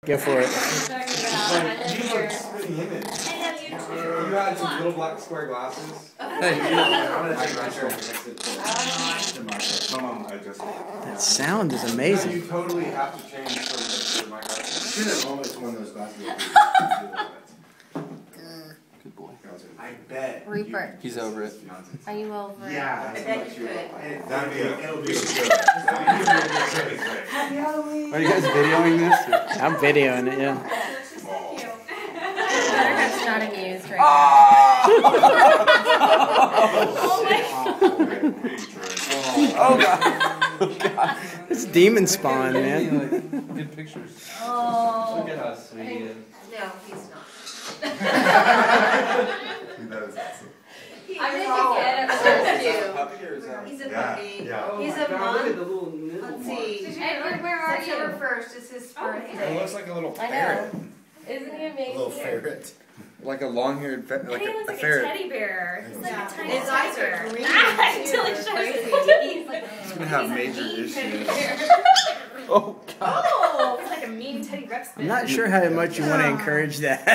Go for it. You look spitting image. You had some little black square glasses. That sound is amazing. You totally have to change for my glasses. Good boy. I bet. Rupert, He's over it. are you over it? Yeah, I bet you could. it'll be Are you guys videoing this? I'm videoing it, yeah. Buttercup's not amused right Oh god. Oh god. It's demon spawn, man. Good pictures. now. Look at how sweet he is. No, he's not. That is awesome. I think you get it first too. Puppy or is that? He's a Yeah, puppy. yeah. He's a Look at month. the little nibble Let's mark. see. Edward, where are you? September 1st is his birthday. It looks like a little I know. ferret. Isn't he amazing? A little ferret. Like a long-haired He looks like a teddy bear. He's like a tiny His eyes are green. Until he shows his teeth. He's gonna have major issues. Oh god. Oh, he's like a mean Teddy Ruxpin. I'm not sure how much you want to encourage that.